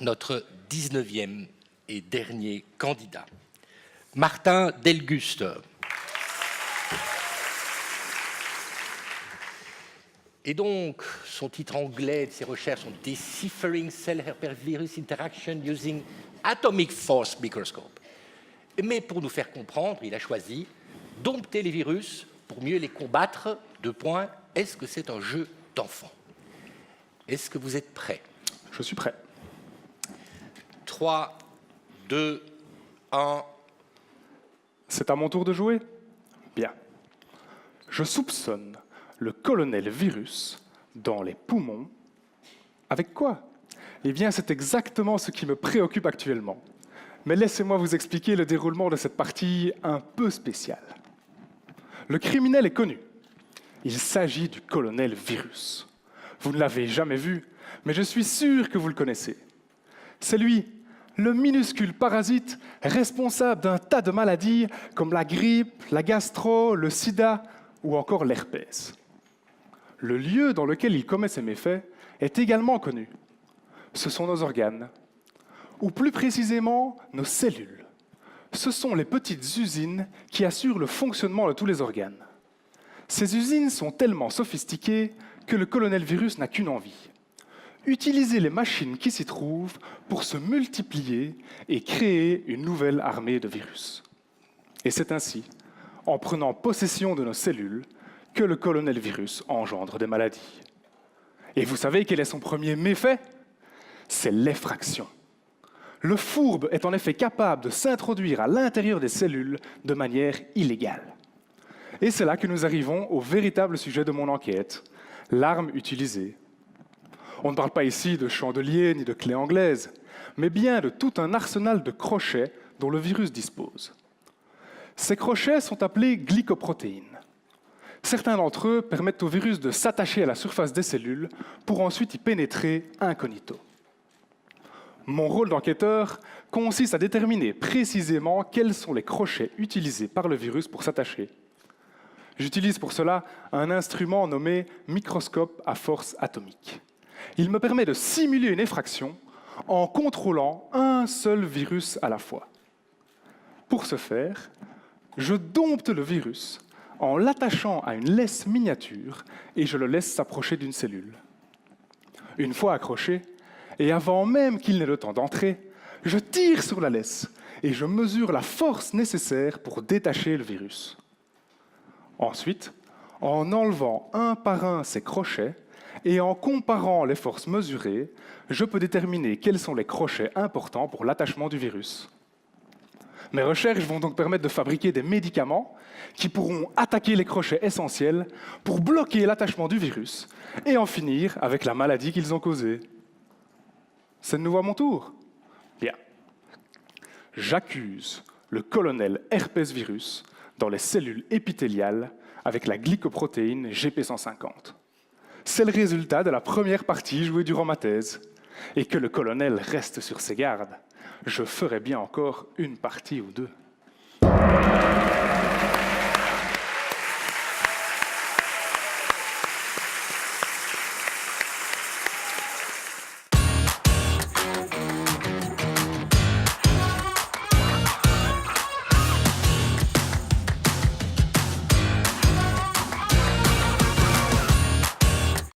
notre 19e et dernier candidat, Martin Delguste. Et donc, son titre anglais de ses recherches sont « Deciphering Cell Herpesvirus Interaction Using Atomic Force Microscope ». Mais pour nous faire comprendre, il a choisi « Dompter les virus pour mieux les combattre ». Est-ce que c'est un jeu d'enfant? Est-ce que vous êtes prêts? Je suis prêt. 3, 2, 1... C'est à mon tour de jouer? Bien. Je soupçonne le colonel Virus dans les poumons. Avec quoi? Eh bien, c'est exactement ce qui me préoccupe actuellement. Mais laissez-moi vous expliquer le déroulement de cette partie un peu spéciale. Le criminel est connu. Il s'agit du colonel Virus. Vous ne l'avez jamais vu, mais je suis sûr que vous le connaissez. C'est lui, le minuscule parasite responsable d'un tas de maladies comme la grippe, la gastro, le sida ou encore l'herpès. Le lieu dans lequel il commet ses méfaits est également connu. Ce sont nos organes, ou plus précisément nos cellules. Ce sont les petites usines qui assurent le fonctionnement de tous les organes. Ces usines sont tellement sophistiquées que le colonel Virus n'a qu'une envie: utiliser les machines qui s'y trouvent pour se multiplier et créer une nouvelle armée de virus. Et c'est ainsi, en prenant possession de nos cellules, que le colonel Virus engendre des maladies. Et vous savez quel est son premier méfait? C'est l'effraction. Le fourbe est en effet capable de s'introduire à l'intérieur des cellules de manière illégale. Et c'est là que nous arrivons au véritable sujet de mon enquête, l'arme utilisée. On ne parle pas ici de chandelier ni de clé anglaise, mais bien de tout un arsenal de crochets dont le virus dispose. Ces crochets sont appelés glycoprotéines. Certains d'entre eux permettent au virus de s'attacher à la surface des cellules pour ensuite y pénétrer incognito. Mon rôle d'enquêteur consiste à déterminer précisément quels sont les crochets utilisés par le virus pour s'attacher. J'utilise pour cela un instrument nommé microscope à force atomique. Il me permet de simuler une effraction en contrôlant un seul virus à la fois. Pour ce faire, je dompte le virus en l'attachant à une laisse miniature et je le laisse s'approcher d'une cellule. Une fois accroché, et avant même qu'il n'ait le temps d'entrer, je tire sur la laisse et je mesure la force nécessaire pour détacher le virus. Ensuite, en enlevant un par un ces crochets et en comparant les forces mesurées, je peux déterminer quels sont les crochets importants pour l'attachement du virus. Mes recherches vont donc permettre de fabriquer des médicaments qui pourront attaquer les crochets essentiels pour bloquer l'attachement du virus et en finir avec la maladie qu'ils ont causée. C'est de nouveau à mon tour? Bien. J'accuse le colonel herpesvirus dans les cellules épithéliales avec la glycoprotéine GP150. C'est le résultat de la première partie jouée durant ma thèse. Et que le colonel reste sur ses gardes. Je ferai bien encore une partie ou deux.